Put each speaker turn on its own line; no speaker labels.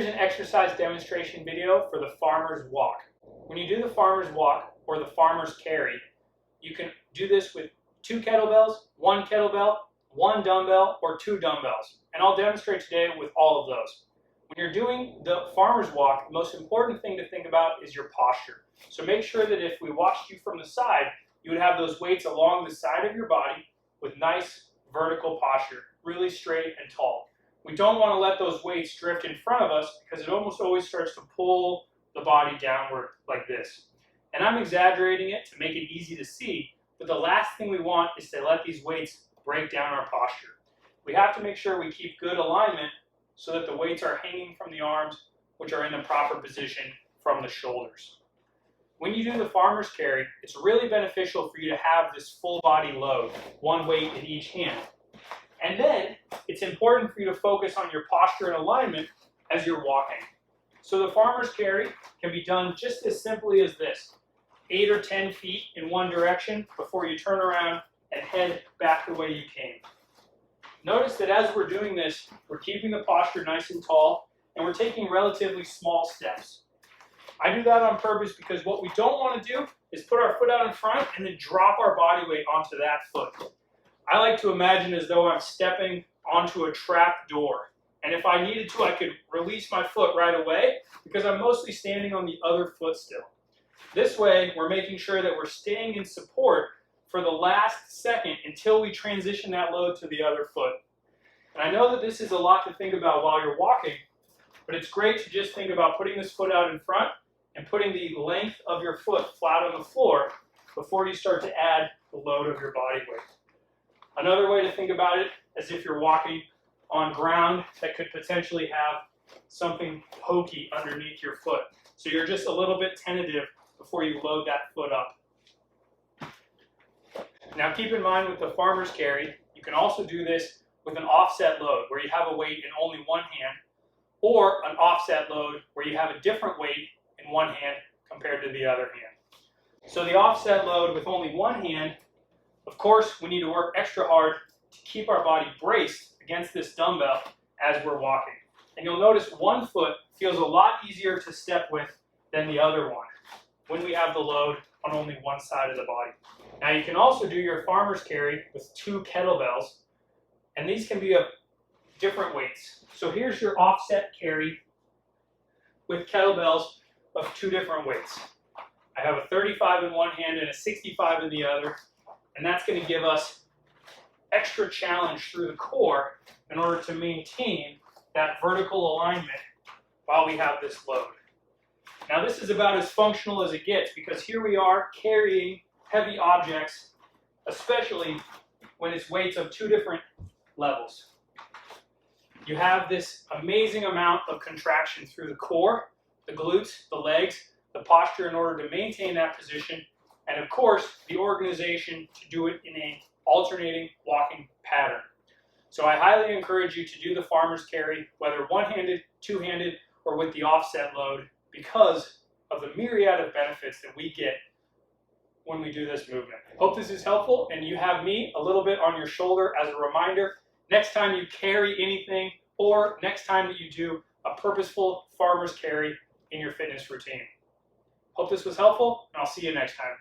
Here's an exercise demonstration video for the farmer's walk. When you do the farmer's walk or the farmer's carry, you can do this with 2 kettlebells, 1 kettlebell, 1 dumbbell, or 2 dumbbells. And I'll demonstrate today with all of those. When you're doing the farmer's walk, the most important thing to think about is your posture. So make sure that if we watched you from the side, you would have those weights along the side of your body with nice vertical posture, really straight and tall. We don't want to let those weights drift in front of us because it almost always starts to pull the body downward like this. And I'm exaggerating it to make it easy to see, but the last thing we want is to let these weights break down our posture. We have to make sure we keep good alignment so that the weights are hanging from the arms, which are in the proper position from the shoulders. When you do the farmer's carry, it's really beneficial for you to have this full body load, 1 weight in each hand. And then it's important for you to focus on your posture and alignment as you're walking. So the farmer's carry can be done just as simply as this: 8 or 10 feet in one direction before you turn around and head back the way you came. Notice that as we're doing this, we're keeping the posture nice and tall, and we're taking relatively small steps. I do that on purpose because what we don't want to do is put our foot out in front and then drop our body weight onto that foot. I like to imagine as though I'm stepping onto a trap door. And if I needed to, I could release my foot right away because I'm mostly standing on the other foot still. This way, we're making sure that we're staying in support for the last second until we transition that load to the other foot. And I know that this is a lot to think about while you're walking, but it's great to just think about putting this foot out in front and putting the length of your foot flat on the floor before you start to add the load of your body weight. Another way to think about it is if you're walking on ground that could potentially have something pokey underneath your foot. So you're just a little bit tentative before you load that foot up. Now keep in mind with the farmer's carry, you can also do this with an offset load where you have a weight in only one hand, or an offset load where you have a different weight in one hand compared to the other hand. So the offset load with only one hand, of course, we need to work extra hard to keep our body braced against this dumbbell as we're walking. And you'll notice one foot feels a lot easier to step with than the other one when we have the load on only one side of the body. Now you can also do your farmer's carry with 2 kettlebells, and these can be of different weights. So here's your offset carry with kettlebells of 2 different weights. I have a 35 in one hand and a 65 in the other, and that's going to give us extra challenge through the core in order to maintain that vertical alignment while we have this load. Now this is about as functional as it gets because here we are carrying heavy objects, especially when it's weights of 2 different levels. You have this amazing amount of contraction through the core, the glutes, the legs, the posture in order to maintain that position, and of course the organization to do it in an alternating walking pattern. So I highly encourage you to do the farmer's carry, whether one-handed, two-handed, or with the offset load, because of the myriad of benefits that we get when we do this movement. Hope this is helpful, and you have me a little bit on your shoulder as a reminder next time you carry anything, or next time that you do a purposeful farmer's carry in your fitness routine. Hope this was helpful, and I'll see you next time.